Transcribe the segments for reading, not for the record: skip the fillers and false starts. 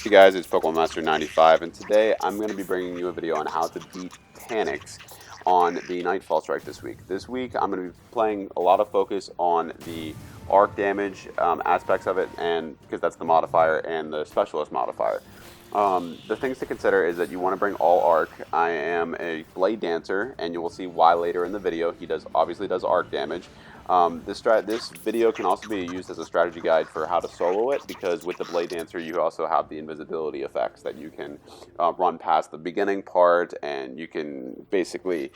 Hey guys, it's Pokemon Master 95, and today I'm going to be bringing you a video on how to beat Taniks on the Nightfall strike this week. This week I'm going to be playing a lot of focus on the arc damage aspects of it, and because that's the modifier and the specialist modifier. The things to consider is that you want to bring all arc. I am a blade dancer, and you will see why later in the video. He obviously does arc damage. This video can also be used as a strategy guide for how to solo it, because with the blade dancer you also have the invisibility effects that you can run past the beginning part, and you can basically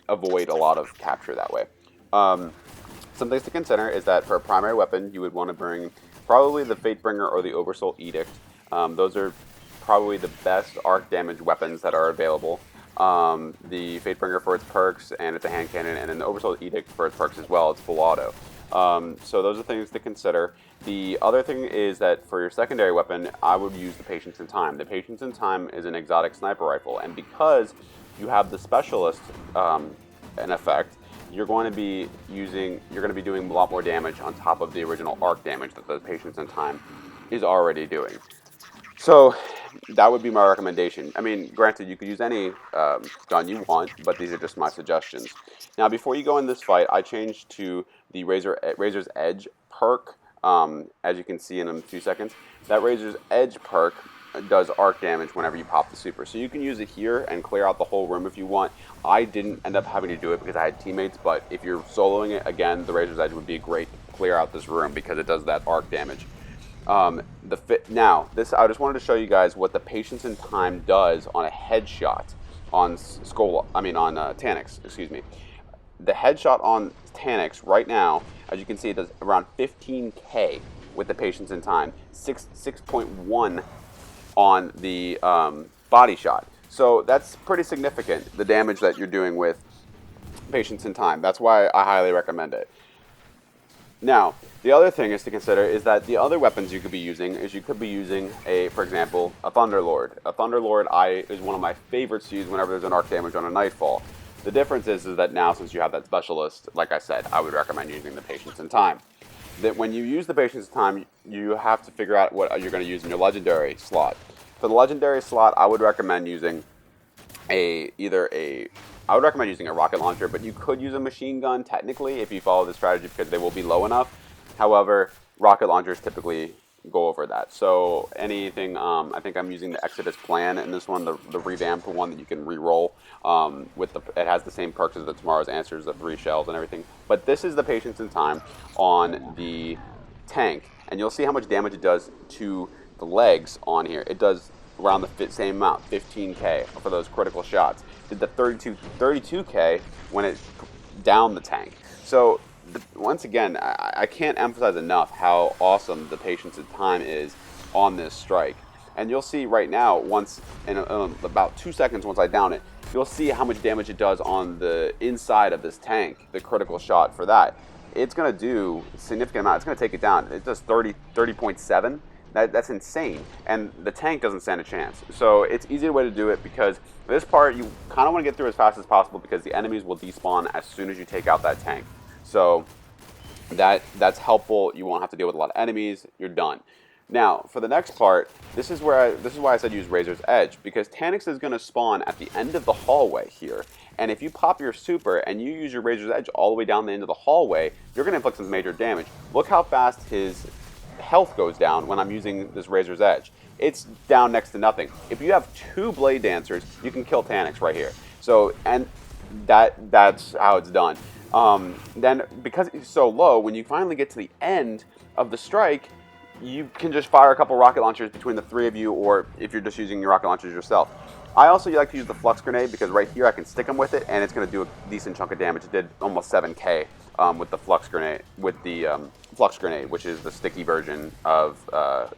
avoid a lot of capture that way. Some things to consider is that for a primary weapon, you would want to bring probably the Fatebringer or the Oversoul Edict. Those are probably the best arc damage weapons that are available. The Fatebringer for its perks, and it's a hand cannon, and then the Oversoul Edict for its perks as well. It's full auto. So those are things to consider. The other thing is that for your secondary weapon, I would use the Patience in Time. The Patience in Time is an exotic sniper rifle, and because you have the specialist in effect, you're going to be doing a lot more damage on top of the original arc damage that the Patience in Time is already doing. So that would be my recommendation. I mean, granted, you could use any gun you want, but these are just my suggestions. Now, before you go in this fight, I changed to the Razor's Edge perk, as you can see in a few seconds. That Razor's Edge perk does arc damage whenever you pop the super. So you can use it here and clear out the whole room if you want. I didn't end up having to do it because I had teammates, but if you're soloing it, again, the Razor's Edge would be great to clear out this room because it does that arc damage. I just wanted to show you guys what the Patience in Time does on a headshot on Taniks. Excuse me. The headshot on Taniks right now, as you can see, it does around 15k with the Patience in Time, 6.1 on the body shot. So that's pretty significant, the damage that you're doing with Patience in Time. That's why I highly recommend it. Now, the other thing is to consider is that the other weapons you could be using is you could be using for example, a Thunderlord. A Thunderlord is one of my favorites to use whenever there's an arc damage on a Nightfall. The difference is that now, since you have that specialist, like I said, I would recommend using the Patience in Time. That when you use the Patience in Time, you have to figure out what you're going to use in your legendary slot. For the legendary slot, I would recommend using a rocket launcher, but you could use a machine gun technically if you follow the strategy because they will be low enough. However, rocket launchers typically go over that. So anything, I think I'm using the Exodus plan in this one, the revamped one that you can re-roll. It has the same perks as the Tomorrow's Answers, the 3 shells and everything. But this is the Patience in Time on the tank, and you'll see how much damage it does to the legs on here. It does around the same amount, 15k for those critical shots. Did the 32k when it downed the tank. So once again, I can't emphasize enough how awesome the Patience in Time is on this strike. And you'll see right now, once in about 2 seconds once I down it, you'll see how much damage it does on the inside of this tank, the critical shot for that. It's going to do a significant amount. It's going to take it down. It does 30.7. That's insane, and the tank doesn't stand a chance. So it's an easy way to do it because this part you kind of want to get through as fast as possible because the enemies will despawn as soon as you take out that tank. So that's helpful. You won't have to deal with a lot of enemies. You're done. Now for the next part, this is why I said use Razor's Edge, because Taniks is going to spawn at the end of the hallway here. And if you pop your super and you use your Razor's Edge all the way down the end of the hallway, you're going to inflict some major damage. Look how fast his health goes down when I'm using this Razor's Edge. It's down next to nothing. If you have 2 Blade Dancers, you can kill Taniks right here. So, and that's how it's done. Then, because it's so low, when you finally get to the end of the strike, you can just fire a couple rocket launchers between the 3 of you, or if you're just using your rocket launchers yourself. I also like to use the Flux Grenade because right here I can stick them with it, and it's going to do a decent chunk of damage. It did almost 7k with the Flux Grenade, which is the sticky version of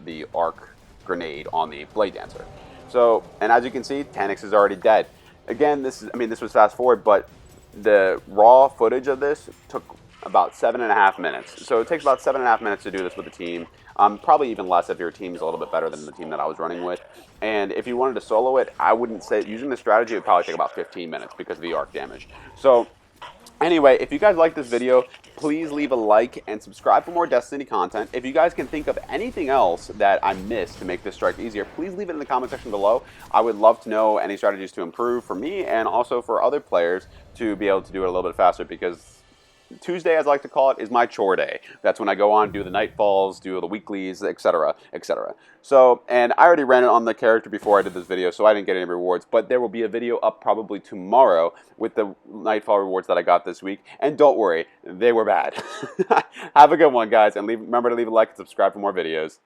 the Arc Grenade on the Blade Dancer. So, and as you can see, Taniks is already dead. Again, this was fast forward, but the raw footage of this took about 7.5 minutes. So it takes about 7.5 minutes to do this with a team. Probably even less if your team is a little bit better than the team that I was running with. And if you wanted to solo it, I wouldn't say using the strategy. It would probably take about 15 minutes because of the arc damage. So Anyway, if you guys like this video, please leave a like and subscribe for more Destiny content. If you guys can think of anything else that I missed to make this strike easier, please leave it in the comment section below. I would love to know any strategies to improve for me and also for other players to be able to do it a little bit faster, because Tuesday, as I like to call it, is my chore day. That's when I go on, do the Nightfalls, do the weeklies, etc., etc. So, and I already ran it on the character before I did this video, so I didn't get any rewards, but there will be a video up probably tomorrow with the Nightfall rewards that I got this week, and don't worry, they were bad. Have a good one, guys, and remember to leave a like and subscribe for more videos.